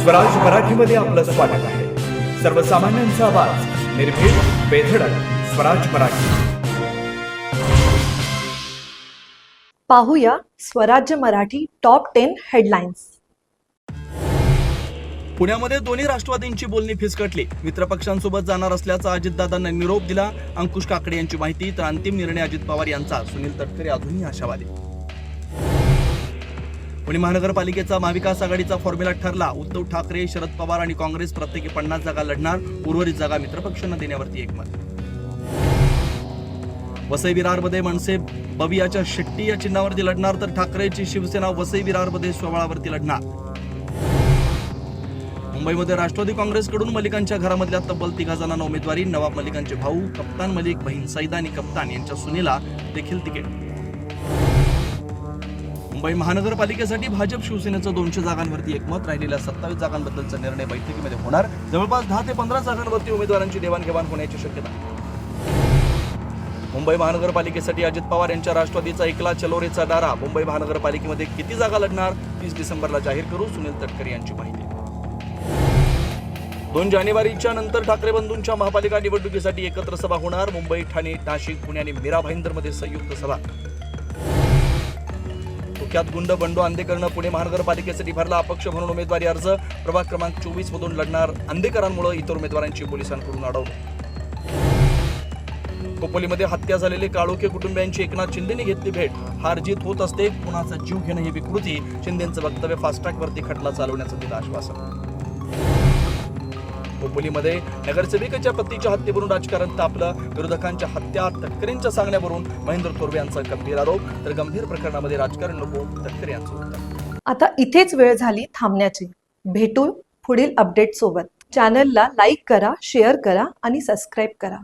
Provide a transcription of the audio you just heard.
स्वराज मराठीमध्ये आपलं स्वागत आहे. सर्वसामान्यांचा आवाज, निर्भीड, बेधडक, स्वराज मराठी. पाहूया स्वराज्य मराठी टॉप 10 हेडलाईन्स. पुण्यामध्ये दोन्ही राष्ट्रवादींची बोलणी फिसकटली. मित्रपक्षांसोबत जाणार असल्याचा अजितदादांना निरोप दिला. अंकुश काकडे यांची माहिती. तर अंतिम निर्णय अजित पवार यांचा. सुनील तटकरे अजूनही आशावादी. पुणे महानगरपालिकेचा महाविकास आघाडीचा फॉर्म्युला ठरला. उद्धव ठाकरे, शरद पवार आणि काँग्रेस प्रत्येकी 50 जागा लढणार. उर्वरित जागा मित्रपक्षांना देण्यावरती एकमत. वसई विरारमध्ये मनसे बवियाच्या शेट्टी या चिन्हावरती लढणार. तर ठाकरेची शिवसेना वसई विरारमध्ये स्वबळावरती लढणार. मुंबईमध्ये राष्ट्रवादी काँग्रेसकडून मलिकांच्या घरामधल्या तब्बल 3 जणांना उमेदवारी. नवाब मलिकांचे भाऊ कप्तान मलिक, बहीण सईदा आणि कप्तान यांच्या सुनेला देखील तिकीट. मुंबई महानगरपालिकेसाठी भाजप शिवसेनेचं 200 जागांवरती एकमत. राहिलेल्या 27 जागांबद्दलचा निर्णय बैठकीमध्ये होणार. जवळपास 10 ते 15 जागांवरती उमेदवारांची देवाणघेवाण होण्याची शक्यता. मुंबई महानगरपालिकेसाठी अजित पवार यांच्या राष्ट्रवादीचा एकला चलोरेचा डारा. मुंबई महानगरपालिकेमध्ये किती जागा लढणार 30 डिसेंबरला जाहीर करू. सुनील तटकरे यांची माहिती. 2 जानेवारीच्या नंतर ठाकरे बंधूंच्या महापालिका निवडणुकीसाठी एकत्र सभा होणार. मुंबई, ठाणे, नाशिक, पुणे आणि मीरा भाईंदरमध्ये संयुक्त सभा. धोक्यात गुंड बंडू आंदेकरनं पुणे महानगरपालिकेसाठी भरला अपक्ष म्हणून उमेदवारी अर्ज. प्रभाग क्रमांक 24 मधून लढणार. आंदेकरांमुळे इतर उमेदवारांची पोलिसांकडून अडवणूक. खोपोलीमध्ये हत्या झालेले काळोखे कुटुंबियांची एकनाथ शिंदेने घेतली भेट. हार जीत होत असते, कुणाचा जीव घेणं ही विकृती. शिंदेंचं वक्तव्य फास्ट ट्रॅकवरती खटला चालवण्याचं दिलं आश्वासन. खोपोलीमध्ये नगरसेविकेच्या पतीच्या हत्येवरून राजकारण तापलं. विरोधकांच्या हत्या, तटकरेंच्या सांगण्यावरून महेंद्र थोरवे यांचा गंभीर आरोप. तर गंभीर प्रकरणामध्ये राजकारण नको, तटकरे यांचं उत्तर. आता इथेच वेळ झाली थांबण्याची. भेटू पुढील अपडेट सोबत. चॅनलला लाईक करा, शेअर करा आणि सबस्क्राईब करा.